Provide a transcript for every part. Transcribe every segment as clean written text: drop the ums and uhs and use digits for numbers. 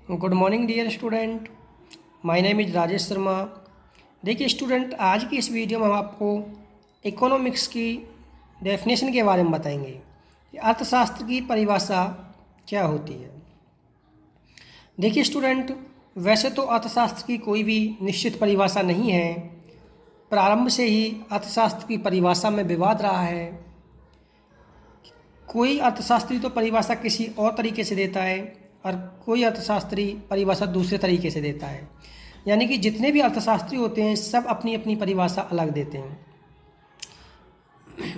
Good morning dear student, my name is Rajesh Sharma. देखिए student, आज की इस वीडियो में हम आपको इकोनॉमिक्स की डेफिनेशन के बारे में बताएंगे कि अर्थशास्त्र की परिभाषा क्या होती है। देखिए स्टूडेंट, वैसे तो अर्थशास्त्र की कोई भी निश्चित परिभाषा नहीं है। प्रारंभ से ही अर्थशास्त्र की परिभाषा में विवाद रहा है। कोई अर्थशास्त्री तो परिभाषा किसी और तरीके से देता है और कोई अर्थशास्त्री परिभाषा दूसरे तरीके से देता है। यानी कि जितने भी अर्थशास्त्री होते हैं सब अपनी अपनी परिभाषा अलग देते हैं।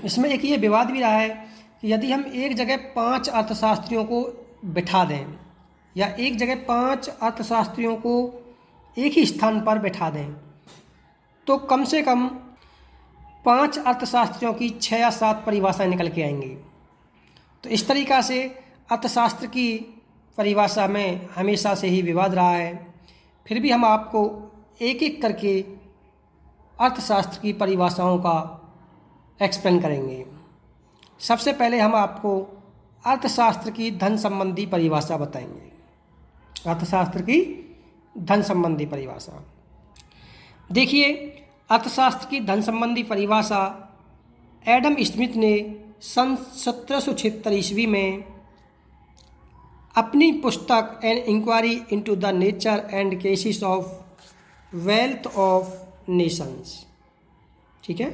इसमें एक ये विवाद भी रहा है कि यदि हम एक जगह 5 अर्थशास्त्रियों को बिठा दें या एक जगह 5 अर्थशास्त्रियों को एक ही स्थान पर बिठा दें तो कम से कम 5 अर्थशास्त्रियों की 6 या 7 परिभाषाएं निकल के आएंगी। तो इस तरीक़ा से अर्थशास्त्र की परिभाषा में हमेशा से ही विवाद रहा है। फिर भी हम आपको एक एक करके अर्थशास्त्र की परिभाषाओं का एक्सप्लेन करेंगे। सबसे पहले हम आपको अर्थशास्त्र की धन संबंधी परिभाषा बताएंगे। अर्थशास्त्र की धन संबंधी परिभाषा देखिए, अर्थशास्त्र की धन संबंधी परिभाषा एडम स्मिथ ने सन 1776 ईस्वी में अपनी पुस्तक an inquiry into the nature and causes of wealth of nations, ठीक है।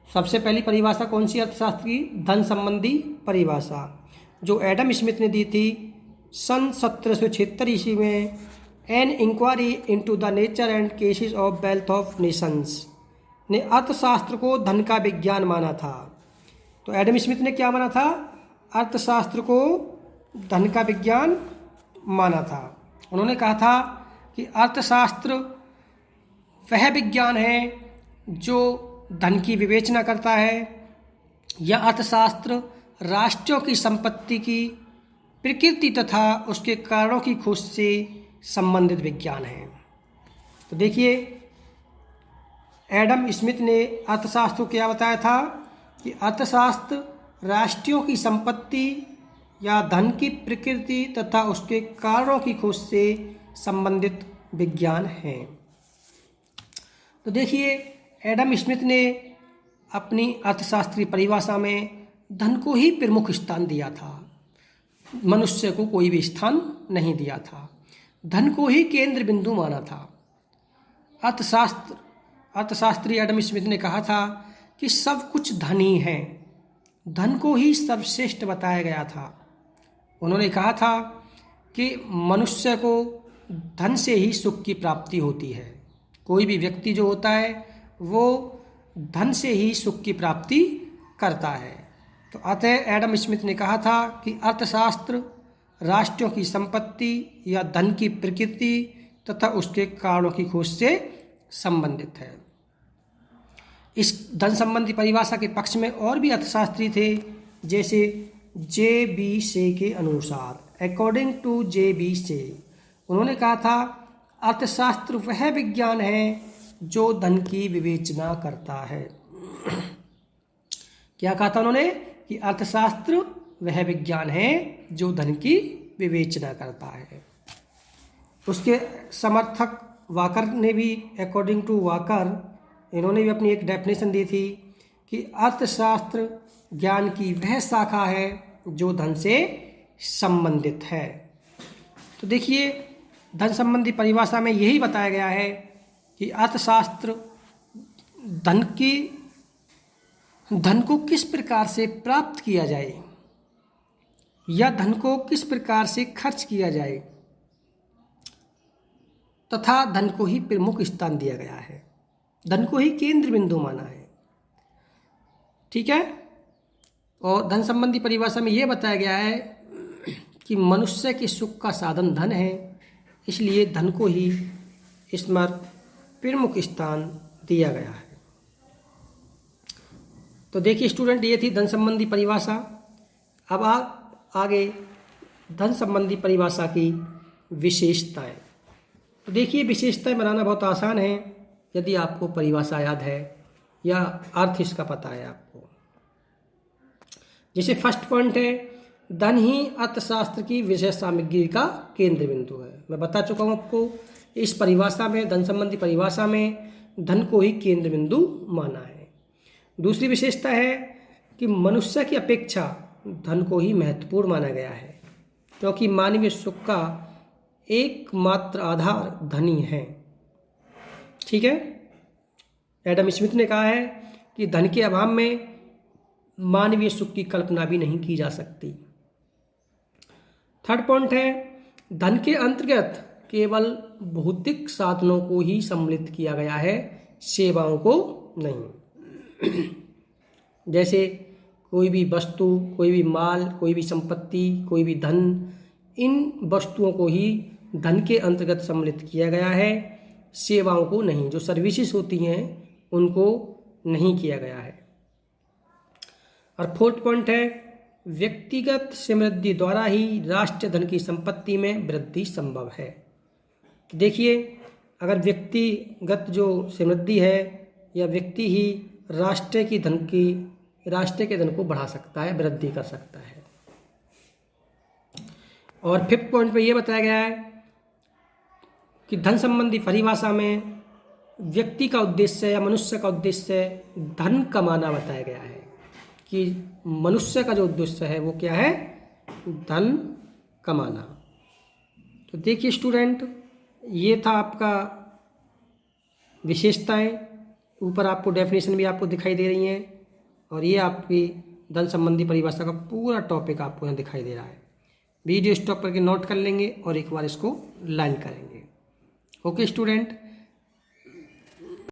सबसे पहली परिभाषा कौन सी? अर्थशास्त्र की धन संबंधी परिभाषा जो एडम स्मिथ ने दी थी सन 1776 ईस्वी में। An inquiry into the nature and causes of wealth of nations ने अर्थशास्त्र को धन का विज्ञान माना था। तो एडम स्मिथ ने क्या माना था? अर्थशास्त्र को धन का विज्ञान माना था। उन्होंने कहा था कि अर्थशास्त्र वह विज्ञान है जो धन की विवेचना करता है, या अर्थशास्त्र राष्ट्रों की संपत्ति की प्रकृति तथा उसके कारणों की खोज से संबंधित विज्ञान है। तो देखिए, एडम स्मिथ ने अर्थशास्त्र को क्या बताया था कि अर्थशास्त्र राष्ट्रों की संपत्ति या धन की प्रकृति तथा उसके कारणों की खोज से संबंधित विज्ञान है। तो देखिए, एडम स्मिथ ने अपनी अर्थशास्त्रीय परिभाषा में धन को ही प्रमुख स्थान दिया था, मनुष्य को कोई भी स्थान नहीं दिया था। धन को ही केंद्र बिंदु माना था। अर्थशास्त्री एडम स्मिथ ने कहा था कि सब कुछ धन ही है, धन को ही सर्वश्रेष्ठ बताया गया था। उन्होंने कहा था कि मनुष्य को धन से ही सुख की प्राप्ति होती है। कोई भी व्यक्ति जो होता है वो धन से ही सुख की प्राप्ति करता है। तो अतः एडम स्मिथ ने कहा था कि अर्थशास्त्र राष्ट्रों की संपत्ति या धन की प्रकृति तथा उसके कारणों की खोज से संबंधित है। इस धन संबंधी परिभाषा के पक्ष में और भी अर्थशास्त्री थे, जैसे जे.बी. से के अनुसार, अकॉर्डिंग टू जे.बी. से, उन्होंने कहा था अर्थशास्त्र वह विज्ञान है जो धन की विवेचना करता है। क्या कहा था उन्होंने? कि अर्थशास्त्र वह विज्ञान है जो धन की विवेचना करता है। उसके समर्थक वाकर ने भी, अकॉर्डिंग टू वाकर, इन्होंने भी अपनी एक डेफिनेशन दी थी कि अर्थशास्त्र ज्ञान की वह शाखा है जो धन से संबंधित है। तो देखिए, धन संबंधी परिभाषा में यही बताया गया है कि अर्थशास्त्र धन को किस प्रकार से प्राप्त किया जाए या धन को किस प्रकार से खर्च किया जाए तथा धन को ही प्रमुख स्थान दिया गया है, धन को ही केंद्र बिंदु माना है, ठीक है। और धन संबंधी परिभाषा में यह बताया गया है कि मनुष्य के सुख का साधन धन है, इसलिए धन को ही इसमें प्रमुख स्थान दिया गया है। तो देखिए स्टूडेंट, ये थी धन संबंधी परिभाषा। अब आगे धन संबंधी परिभाषा की विशेषताएं। तो देखिए, विशेषताएं बनाना बहुत आसान है यदि आपको परिभाषा याद है या अर्थ इसका पता है आपको। जैसे फर्स्ट पॉइंट है धन ही अर्थशास्त्र की विषय सामग्री का केंद्र बिंदु है। मैं बता चुका हूँ आपको, इस परिभाषा में, धन संबंधी परिभाषा में धन को ही केंद्र बिंदु माना है। दूसरी विशेषता है कि मनुष्य की अपेक्षा धन को ही महत्वपूर्ण माना गया है, क्योंकि मानवीय सुख का एकमात्र आधार धन ही है। ठीक है, एडम स्मिथ ने कहा है कि धन के अभाव में मानवीय सुख की कल्पना भी नहीं की जा सकती। थर्ड पॉइंट है, धन के अंतर्गत केवल भौतिक साधनों को ही सम्मिलित किया गया है, सेवाओं को नहीं। जैसे कोई भी वस्तु, कोई भी माल, कोई भी संपत्ति, कोई भी धन, इन वस्तुओं को ही धन के अंतर्गत सम्मिलित किया गया है, सेवाओं को नहीं। जो सर्विसेज होती हैं उनको नहीं किया गया है। और फोर्थ पॉइंट है, व्यक्तिगत समृद्धि द्वारा ही राष्ट्रीय धन की संपत्ति में वृद्धि संभव है। देखिए, अगर व्यक्तिगत जो समृद्धि है या व्यक्ति ही राष्ट्र के धन को बढ़ा सकता है, वृद्धि कर सकता है। और फिफ्थ पॉइंट पे ये बताया गया है कि धन संबंधी परिभाषा में व्यक्ति का उद्देश्य या मनुष्य का उद्देश्य धन कमाना बताया गया है, कि मनुष्य का जो उद्देश्य है वो क्या है, धन कमाना। तो देखिए स्टूडेंट, ये था आपका विशेषताएं। ऊपर आपको डेफिनेशन भी आपको दिखाई दे रही हैं, और ये आपकी धन संबंधी परिभाषा का पूरा टॉपिक आपको यहाँ दिखाई दे रहा है। वीडियो स्टॉप करके नोट कर लेंगे और एक बार इसको लर्न करेंगे। Okay student.